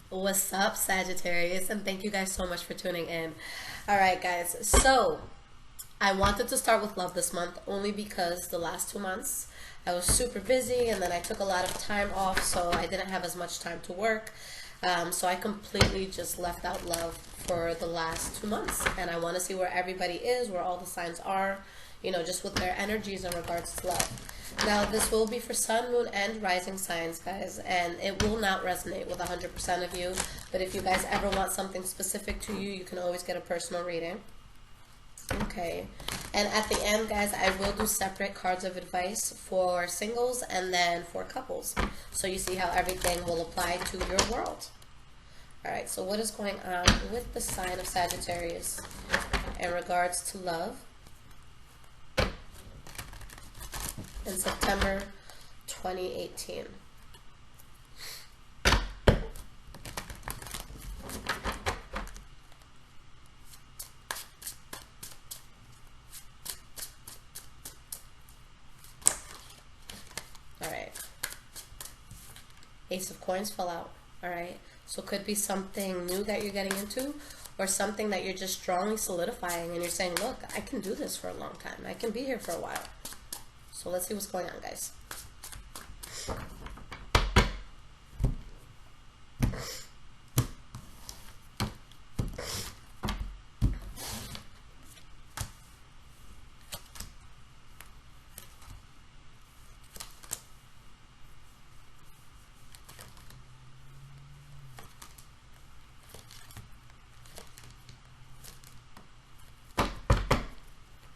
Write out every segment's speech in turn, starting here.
What's up, Sagittarius? And thank you guys so much for tuning in. All right, guys. So, I wanted to start with love this month only because the last 2 months I was super busy and then I took a lot of time off, so I didn't have as much time to work. So I completely just left out love for the last 2 months. And I want to see where everybody is, where all the signs are, just with their energies in regards to love. Now, this will be for Sun, Moon, and Rising signs, guys, and it will not resonate with 100% of you. But if you guys ever want something specific to you, you can always get a personal reading. Okay, and at the end, guys, I will do separate cards of advice for singles and then for couples, so you see how everything will apply to your world. All right, so what is going on with the sign of Sagittarius in regards to love in September 2018? All right. Ace of Coins fell out. All right. So it could be something new that you're getting into, or something that you're just strongly solidifying and you're saying, look, I can do this for a long time. I can be here for a while. So let's see what's going on, guys.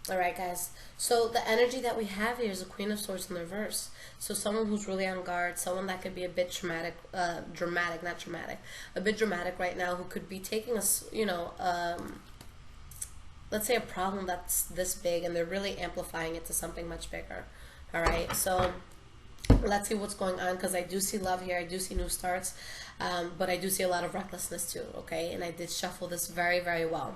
Alright, guys, so the energy that we have here is a Queen of Swords in the reverse. So someone who's really on guard, someone that could be a bit traumatic, a bit dramatic right now, who could be taking us, let's say a problem that's this big and they're really amplifying it to something much bigger. Alright, so let's see what's going on, because I do see love here, I do see new starts, but I do see a lot of recklessness too, okay? And I did shuffle this very, very well.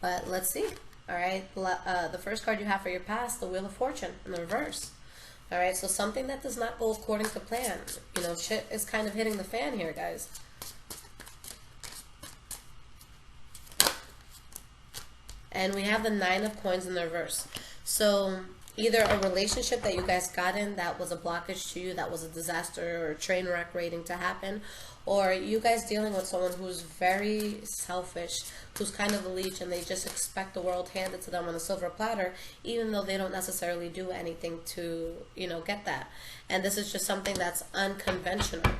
But let's see. All right, the first card you have for your past, the Wheel of Fortune in the reverse. All right, so something that does not go according to plan. Shit is kind of hitting the fan here, guys. And we have the Nine of Coins in the reverse. So either a relationship that you guys got in that was a blockage to you, that was a disaster or a train wreck waiting to happen, or you guys dealing with someone who's very selfish, who's kind of a leech, and they just expect the world handed to them on a silver platter, even though they don't necessarily do anything to, get that. And this is just something that's unconventional,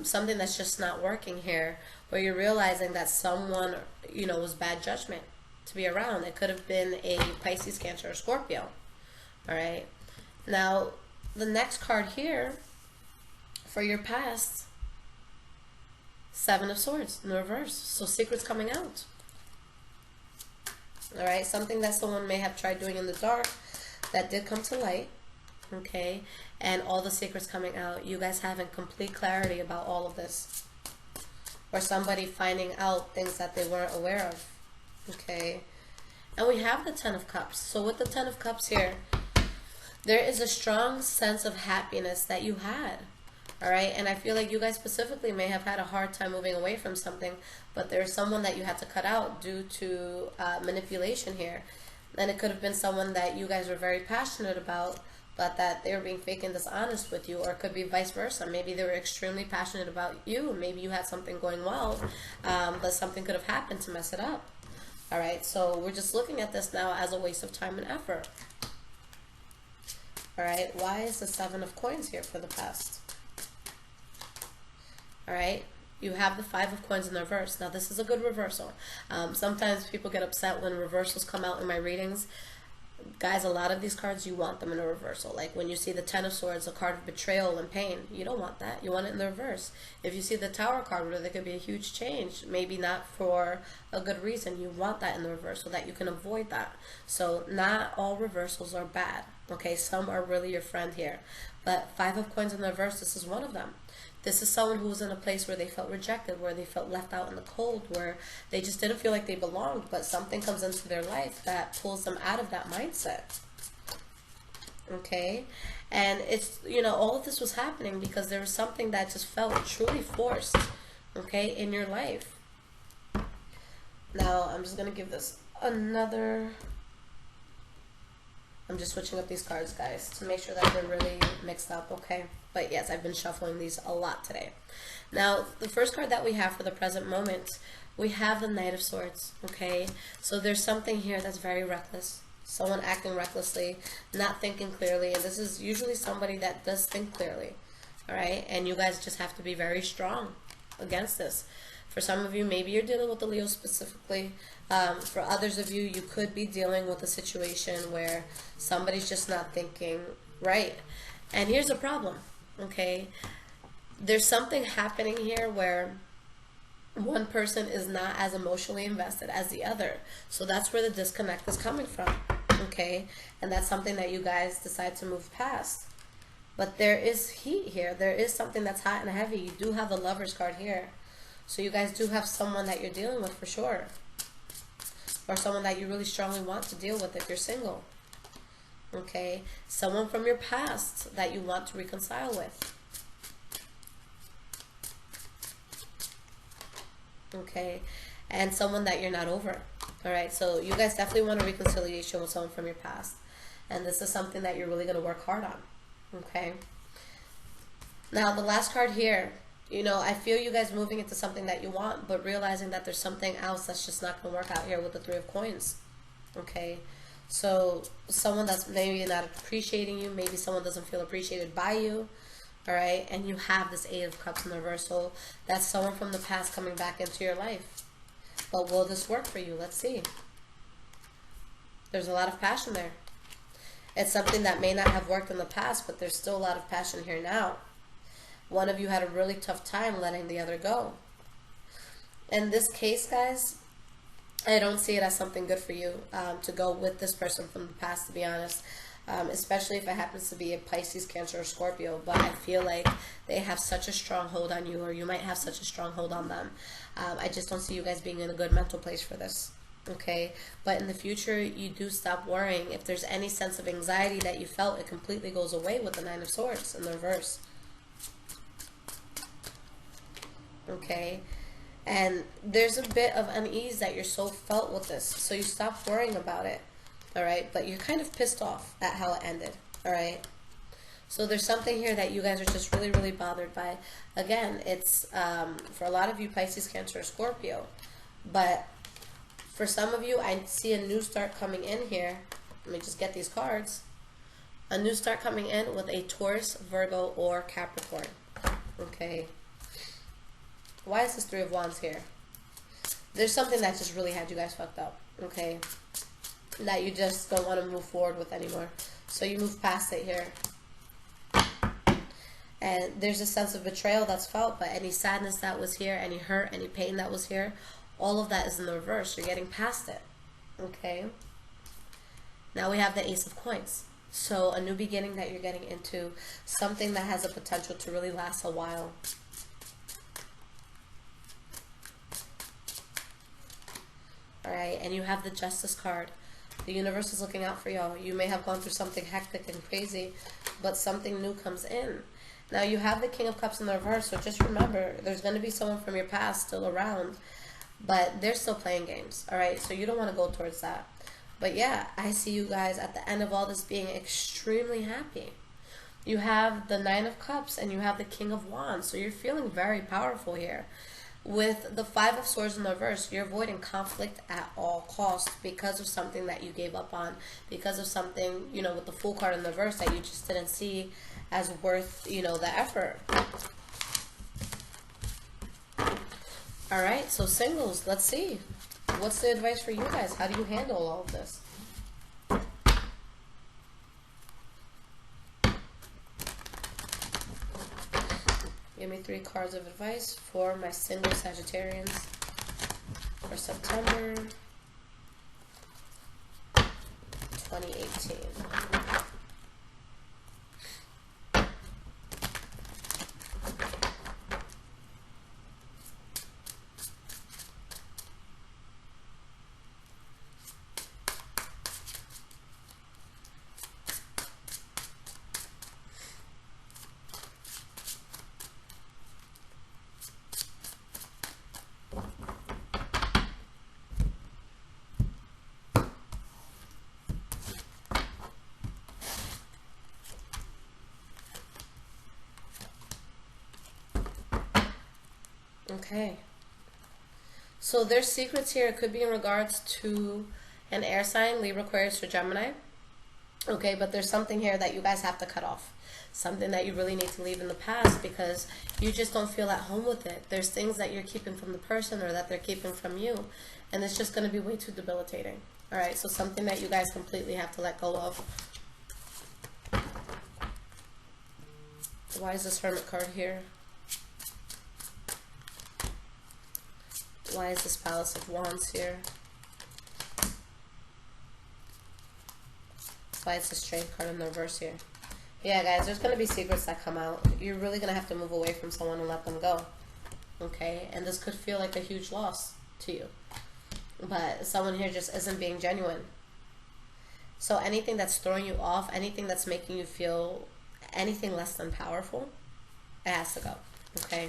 something that's just not working here, where you're realizing that someone, was bad judgment to be around. It could have been a Pisces, Cancer, or Scorpio. All right. Now, the next card here for your past, Seven of Swords in the reverse. So secrets coming out. All right. Something that someone may have tried doing in the dark that did come to light. Okay. And all the secrets coming out. You guys having complete clarity about all of this. Or somebody finding out things that they weren't aware of. Okay. And we have the Ten of Cups. So with the Ten of Cups here, there is a strong sense of happiness that you had. All right, and I feel like you guys specifically may have had a hard time moving away from something, but there's someone that you had to cut out due to manipulation here. And it could have been someone that you guys were very passionate about, but that they were being fake and dishonest with you, or it could be vice versa. Maybe they were extremely passionate about you. Maybe you had something going well, but something could have happened to mess it up. All right, so we're just looking at this now as a waste of time and effort. All right, why is the Seven of Coins here for the past? All right, you have the Five of Coins in the reverse. Now, this is a good reversal. Sometimes people get upset when reversals come out in my readings. Guys, a lot of these cards, you want them in a reversal. Like when you see the Ten of Swords, a card of betrayal and pain, you don't want that. You want it in the reverse. If you see the Tower card where there could be a huge change, maybe not for a good reason, you want that in the reverse so that you can avoid that. So not all reversals are bad. Okay, some are really your friend here. But Five of Coins in the reverse, this is one of them. This is someone who was in a place where they felt rejected, where they felt left out in the cold, where they just didn't feel like they belonged, but something comes into their life that pulls them out of that mindset. Okay? And it's, all of this was happening because there was something that just felt truly forced, okay, in your life. Now, I'm just going to give this another... I'm just switching up these cards, guys, to make sure that they're really mixed up, okay? But yes, I've been shuffling these a lot today. Now, the first card that we have for the present moment, we have the Knight of Swords, okay? So there's something here that's very reckless. Someone acting recklessly, not thinking clearly, and this is usually somebody that does think clearly, all right? And you guys just have to be very strong against this. For some of you, maybe you're dealing with the Leo specifically. For others of you, you could be dealing with a situation where somebody's just not thinking right. And here's the problem, okay? There's something happening here where one person is not as emotionally invested as the other. So that's where the disconnect is coming from, okay? And that's something that you guys decide to move past. But there is heat here. There is something that's hot and heavy. You do have the Lovers card here. So you guys do have someone that you're dealing with for sure. Or someone that you really strongly want to deal with if you're single. Okay? Someone from your past that you want to reconcile with. Okay? And someone that you're not over. Alright? So you guys definitely want a reconciliation with someone from your past. And this is something that you're really going to work hard on. Okay? Now, the last card here. You know, I feel you guys moving into something that you want, but realizing that there's something else that's just not going to work out here with the Three of Coins. Okay? So, someone that's maybe not appreciating you, maybe someone doesn't feel appreciated by you, alright? And you have this Eight of Cups in the reverse, so that's someone from the past coming back into your life. But will this work for you? Let's see. There's a lot of passion there. It's something that may not have worked in the past, but there's still a lot of passion here now. One of you had a really tough time letting the other go. In this case, guys, I don't see it as something good for you to go with this person from the past, to be honest. Especially if it happens to be a Pisces, Cancer, or Scorpio. But I feel like they have such a strong hold on you, or you might have such a strong hold on them. I just don't see you guys being in a good mental place for this. Okay? But in the future, you do stop worrying. If there's any sense of anxiety that you felt, it completely goes away with the Nine of Swords in the reverse. Okay, and there's a bit of unease that your soul felt with this, so you stop worrying about it, all right? But you're kind of pissed off at how it ended, all right? So there's something here that you guys are just really, really bothered by. Again, it's for a lot of you, Pisces, Cancer, or Scorpio, but for some of you, I see a new start coming in here. Let me just get these cards. A new start coming in with a Taurus, Virgo, or Capricorn, okay? Why is this Three of Wands here? There's something that just really had you guys fucked up, okay? That you just don't want to move forward with anymore. So you move past it here. And there's a sense of betrayal that's felt, but any sadness that was here, any hurt, any pain that was here, all of that is in the reverse. You're getting past it, okay? Now we have the Ace of Coins. So a new beginning that you're getting into, something that has a potential to really last a while. Alright, and you have the Justice card. The universe is looking out for y'all. You may have gone through something hectic and crazy, but something new comes in. Now, you have the King of Cups in the reverse, so just remember, there's going to be someone from your past still around, but they're still playing games, alright? So you don't want to go towards that. But yeah, I see you guys at the end of all this being extremely happy. You have the Nine of Cups and you have the King of Wands, so you're feeling very powerful here. With the Five of Swords in the reverse, you're avoiding conflict at all costs because of something that you gave up on, because of something, you know, with the Fool card in the reverse that you just didn't see as worth, you know, the effort. Alright, so singles, let's see. What's the advice for you guys? How do you handle all of this? Give me 3 cards of advice for my single Sagittarians for September 2018. Okay. So there's secrets here. It could be in regards to an air sign, Libra, Aquarius, or Gemini. Okay, but there's something here that you guys have to cut off. Something that you really need to leave in the past because you just don't feel at home with it. There's things that you're keeping from the person or that they're keeping from you. And it's just going to be way too debilitating. Alright, so something that you guys completely have to let go of. Why is this Hermit card here? Why is this Palace of Wands here? Why is the Strength card in the reverse here? Yeah, guys, there's going to be secrets that come out. You're really going to have to move away from someone and let them go. Okay? And this could feel like a huge loss to you. But someone here just isn't being genuine. So anything that's throwing you off, anything that's making you feel anything less than powerful, it has to go. Okay?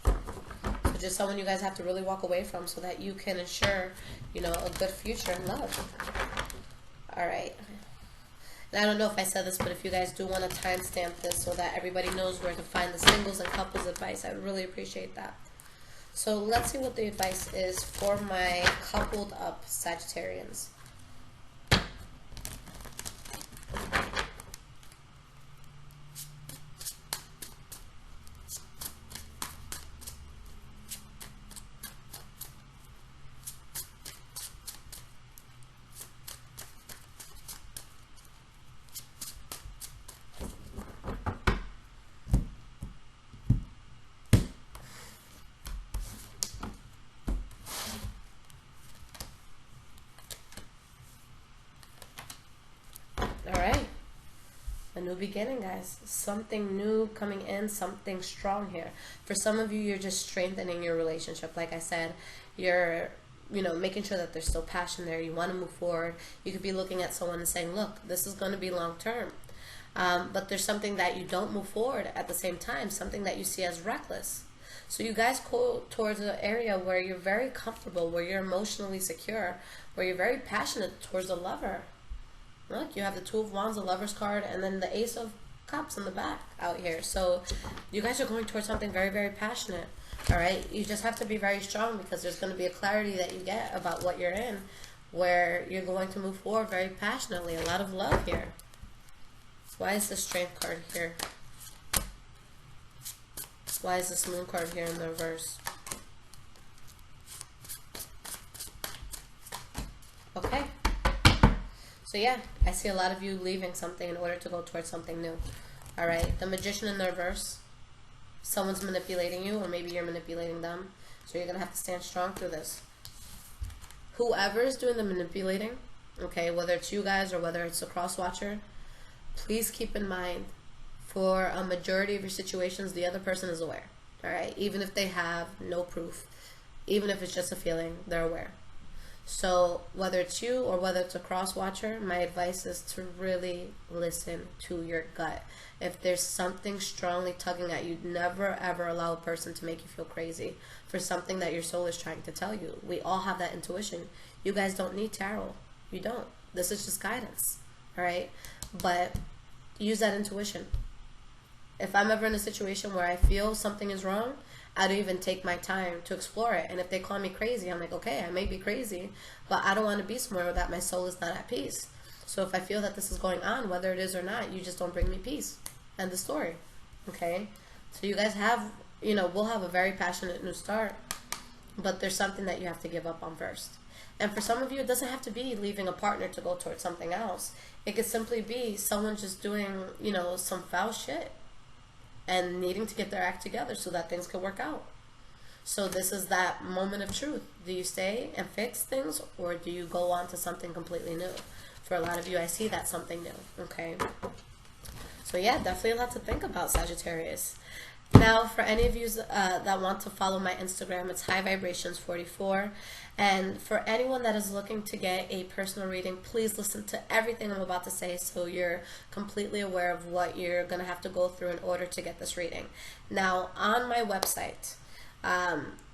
So just someone you guys have to really walk away from so that you can ensure, you know, a good future in love. Alright. And I don't know if I said this, but if you guys do want to timestamp this so that everybody knows where to find the singles and couples advice, I would really appreciate that. So let's see what the advice is for my coupled up Sagittarians. A new beginning, guys. Something new coming in, something strong here. For some of you, you're just strengthening your relationship. Like I said, you're, you know, making sure that there's still passion there. You want to move forward. You could be looking at someone and saying, look, this is going to be long term. But there's something that you don't move forward at the same time, something that you see as reckless. So you guys go towards an area where you're very comfortable, where you're emotionally secure, where you're very passionate towards a lover. Look, you have the Two of Wands, the Lover's card, and then the Ace of Cups in the back out here. So you guys are going towards something very, very passionate. All right? You just have to be very strong because there's going to be a clarity that you get about what you're in where you're going to move forward very passionately. A lot of love here. Why is the Strength card here? Why is this Moon card here in the reverse? Okay. So yeah, I see a lot of you leaving something in order to go towards something new. Alright, the Magician in the reverse. Someone's manipulating you, or maybe you're manipulating them. So you're going to have to stand strong through this. Whoever is doing the manipulating, okay, whether it's you guys or whether it's a cross-watcher, please keep in mind, for a majority of your situations, the other person is aware. Alright, even if they have no proof, even if it's just a feeling, they're aware. So whether it's you or whether it's a cross-watcher, my advice is to really listen to your gut. If there's something strongly tugging at you, never ever allow a person to make you feel crazy for something that your soul is trying to tell you. We all have that intuition. You guys don't need tarot. You don't. This is just guidance. Alright? But use that intuition. If I'm ever in a situation where I feel something is wrong, I don't even take my time to explore it. And if they call me crazy, I'm like, okay, I may be crazy, but I don't want to be somewhere that my soul is not at peace. So if I feel that this is going on, whether it is or not, you just don't bring me peace. End the story. Okay? So you guys have, you know, we'll have a very passionate new start, but there's something that you have to give up on first. And for some of you, it doesn't have to be leaving a partner to go towards something else. It could simply be someone just doing, you know, some foul shit and needing to get their act together so that things can work out. So this is that moment of truth. Do you stay and fix things, or do you go on to something completely new? For a lot of you, I see that something new. Okay. So yeah, definitely a lot to think about, Sagittarius. Now, for any of you that want to follow my Instagram, it's High Vibrations 44. And for anyone that is looking to get a personal reading, please listen to everything I'm about to say so you're completely aware of what you're going to have to go through in order to get this reading. Now, on my website,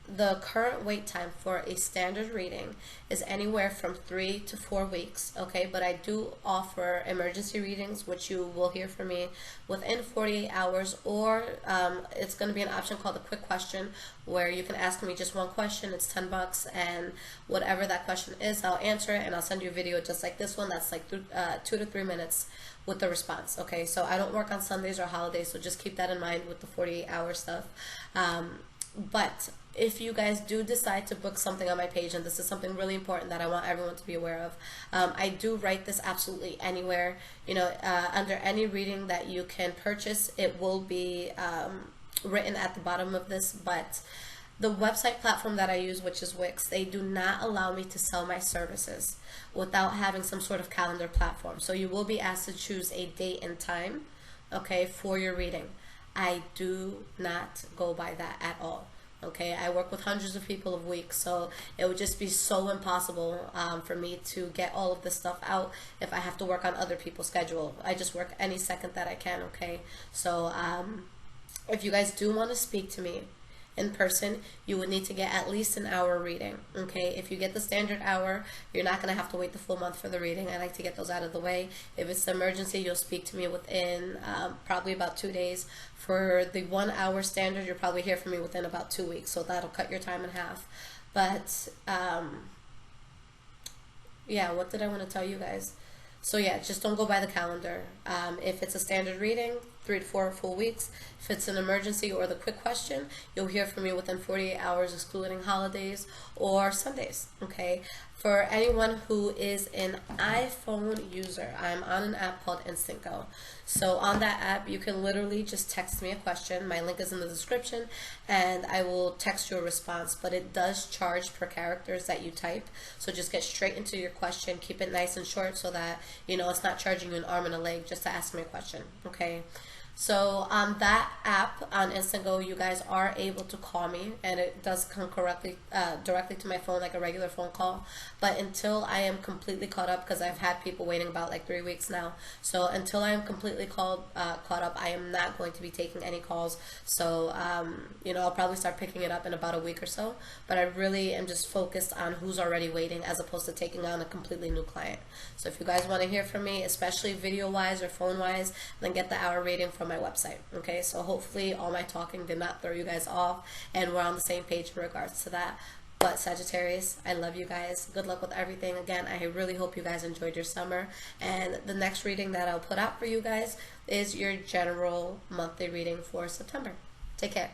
the current wait time for a standard reading is anywhere from 3 to 4 weeks, okay? But I do offer emergency readings, which you will hear from me within 48 hours, or it's going to be an option called a quick question, where you can ask me just one question. It's $10, and whatever that question is, I'll answer it, and I'll send you a video just like this one that's like 2 to 3 minutes with the response, okay? So I don't work on Sundays or holidays, so just keep that in mind with the 48-hour stuff. But if you guys do decide to book something on my page, and this is something really important that I want everyone to be aware of, I do write this absolutely anywhere. You know, under any reading that you can purchase, it will be written at the bottom of this. But the website platform that I use, which is Wix, they do not allow me to sell my services without having some sort of calendar platform. So you will be asked to choose a date and time, okay, for your reading. I do not go by that at all. Okay, I work with hundreds of people a week, so it would just be so impossible for me to get all of this stuff out if I have to work on other people's schedule. I just work any second that I can, okay? So if you guys do want to speak to me in person, you would need to get at least an hour reading, okay? If you get the standard hour, you're not going to have to wait the full month for the reading. I like to get those out of the way. If it's an emergency, you'll speak to me within probably about 2 days. For the 1 hour standard, you'll probably hear from me within about 2 weeks, so that'll cut your time in half. But yeah, what did I want to tell you guys? So yeah, just don't go by the calendar. If it's a standard reading, 3 to 4 full weeks. If it's an emergency or the quick question, you'll hear from me within 48 hours, excluding holidays or Sundays, okay? For anyone who is an iPhone user, I'm on an app called Instant Go. So on that app, you can literally just text me a question. My link is in the description, and I will text you a response. But it does charge per characters that you type. So just get straight into your question. Keep it nice and short so that, you know, it's not charging you an arm and a leg just to ask me a question, okay? So on that app, on Instant Go, you guys are able to call me, and it does come directly to my phone like a regular phone call. But until I am completely caught up, because I've had people waiting about like 3 weeks now, so until I am completely caught up, I am not going to be taking any calls. So you know, I'll probably start picking it up in about a week or so. But I really am just focused on who's already waiting, as opposed to taking on a completely new client. So if you guys want to hear from me, especially video wise or phone wise, then get the hour rating from my website, okay? So hopefully all my talking did not throw you guys off, and we're on the same page in regards to that. But Sagittarius, I love you guys. Good luck with everything. Again, I really hope you guys enjoyed your summer, and the next reading that I'll put out for you guys is your general monthly reading for September. Take care.